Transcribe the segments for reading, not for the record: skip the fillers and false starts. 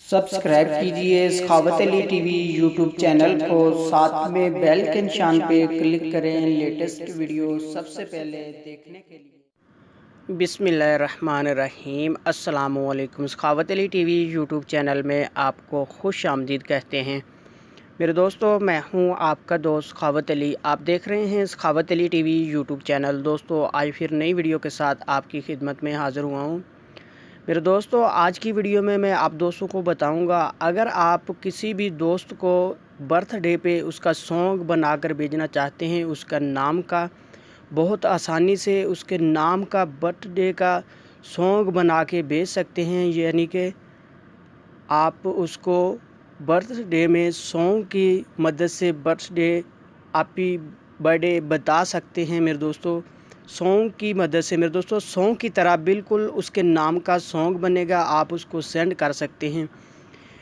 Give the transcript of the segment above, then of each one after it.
Subscribe कीजिए सखावत Ali TV YouTube channel को, साथ में बेल के निशान पे क्लिक करें लेटेस्ट वीडियो सबसे पहले देखने के लिए। बिस्मिल्लाहिर्रहमानिर्रहीम। अस्सलामुअलैकुम। सखावत अली टीवी यूट्यूब चैनल में आपको खुश आमदीद कहते हैं। मेरे दोस्तों, मैं हूं आपका दोस्त सखावत अली। आप देख रहे हैं सखावत अली टीवी यूट्यूब चैनल। दोस्तों, आज फिर नई वीडियो के साथ आपकी खिदमत में हाज़िर हुआ हूं। मेरे दोस्तों, आज की वीडियो में मैं आप दोस्तों को बताऊंगा, अगर आप किसी भी दोस्त को बर्थडे पे उसका सॉन्ग बनाकर भेजना चाहते हैं, उसका नाम का बहुत आसानी से उसके नाम का बर्थडे का सॉन्ग बना के भेज सकते हैं। यानी कि आप उसको बर्थडे में सॉन्ग की मदद से बर्थडे हैप्पी बर्थडे बता सकते हैं। मेरे दोस्तों, सॉन्ग की मदद से मेरे दोस्तों सॉन्ग की तरह बिल्कुल उसके नाम का सॉन्ग बनेगा, आप उसको सेंड कर सकते हैं।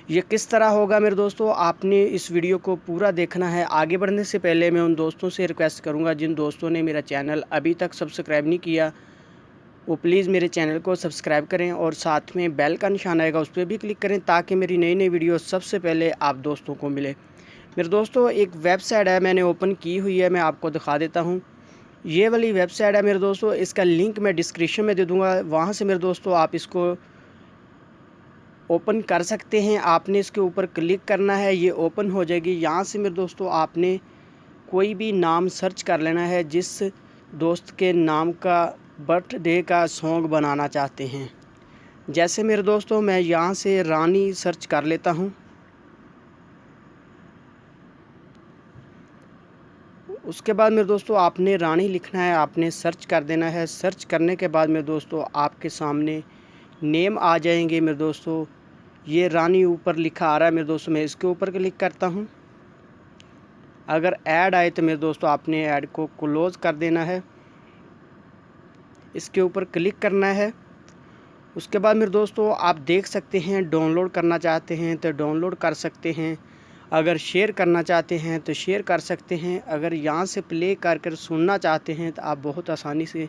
ये किस तरह होगा मेरे दोस्तों, आपने इस वीडियो को पूरा देखना है। आगे बढ़ने से पहले मैं उन दोस्तों से रिक्वेस्ट करूंगा जिन दोस्तों ने मेरा चैनल अभी तक सब्सक्राइब नहीं किया, वो प्लीज़ मेरे चैनल को सब्सक्राइब करें और साथ में बेल का निशान आएगा उस पर भी क्लिक करें, ताकि मेरी नई नई वीडियो सबसे पहले आप दोस्तों को मिले। मेरे दोस्तों, एक वेबसाइट है, मैंने ओपन की हुई है, मैं आपको दिखा देता हूँ। ये वाली वेबसाइट है मेरे दोस्तों, इसका लिंक मैं डिस्क्रिप्शन में दे दूँगा। वहाँ से मेरे दोस्तों आप इसको ओपन कर सकते हैं। आपने इसके ऊपर क्लिक करना है, ये ओपन हो जाएगी। यहाँ से मेरे दोस्तों आपने कोई भी नाम सर्च कर लेना है जिस दोस्त के नाम का बर्थडे का सॉन्ग बनाना चाहते हैं। जैसे मेरे दोस्तों मैं यहाँ से रानी सर्च कर लेता हूँ। उसके बाद मेरे दोस्तों आपने रानी लिखना है, आपने सर्च कर देना है। सर्च करने के बाद मेरे दोस्तों आपके सामने नेम आ जाएंगे। मेरे दोस्तों ये रानी ऊपर लिखा आ रहा है। मेरे दोस्तों मैं इसके ऊपर क्लिक करता हूँ। अगर ऐड आए तो मेरे दोस्तों आपने ऐड को क्लोज़ कर देना है, इसके ऊपर क्लिक करना है। उसके बाद मेरे दोस्तों आप देख सकते हैं, डाउनलोड करना चाहते हैं तो डाउनलोड कर सकते हैं, अगर शेयर करना चाहते हैं तो शेयर कर सकते हैं, अगर यहाँ से प्ले कर सुनना चाहते हैं तो आप बहुत आसानी से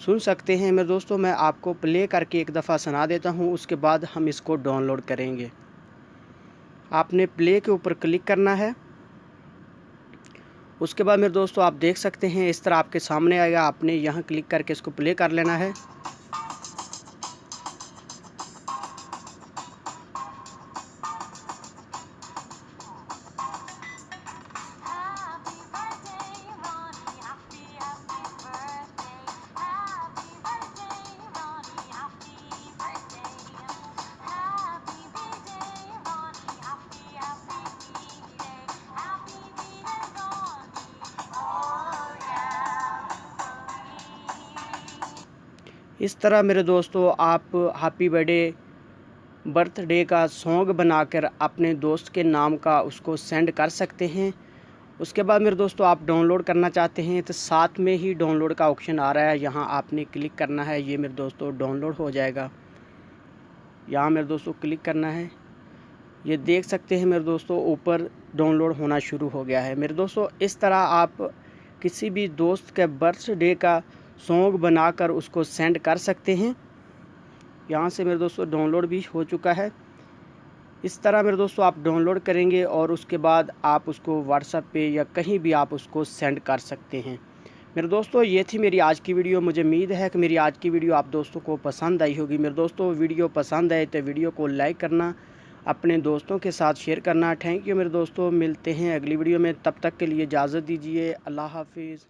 सुन सकते हैं। मेरे दोस्तों मैं आपको प्ले करके एक दफ़ा सुना देता हूँ, उसके बाद हम इसको डाउनलोड करेंगे। आपने प्ले के ऊपर क्लिक करना है। उसके बाद मेरे दोस्तों आप देख सकते हैं इस तरह आपके सामने आएगा। आपने यहाँ क्लिक करके इसको प्ले कर लेना है। इस तरह मेरे दोस्तों आप हैप्पी बर्थडे का सॉन्ग बनाकर अपने दोस्त के नाम का उसको सेंड कर सकते हैं। उसके बाद मेरे दोस्तों आप डाउनलोड करना चाहते हैं तो साथ में ही डाउनलोड का ऑप्शन आ रहा है, यहाँ आपने क्लिक करना है। ये मेरे दोस्तों डाउनलोड हो जाएगा, यहाँ मेरे दोस्तों क्लिक करना है। ये देख सकते हैं मेरे दोस्तों ऊपर डाउनलोड होना शुरू हो गया है। मेरे दोस्तों इस तरह आप किसी भी दोस्त के बर्थडे का सॉन्ग बनाकर उसको सेंड कर सकते हैं। यहाँ से मेरे दोस्तों डाउनलोड भी हो चुका है। इस तरह मेरे दोस्तों आप डाउनलोड करेंगे और उसके बाद आप उसको व्हाट्सएप पे या कहीं भी आप उसको सेंड कर सकते हैं। मेरे दोस्तों ये थी मेरी आज की वीडियो। मुझे उम्मीद है कि मेरी आज की वीडियो आप दोस्तों को पसंद आई होगी। मेरे दोस्तों वीडियो पसंद आए तो वीडियो को लाइक करना, अपने दोस्तों के साथ शेयर करना। थैंक यू मेरे दोस्तों, मिलते हैं अगली वीडियो में। तब तक के लिए इजाज़त दीजिए। अल्लाह हाफिज़।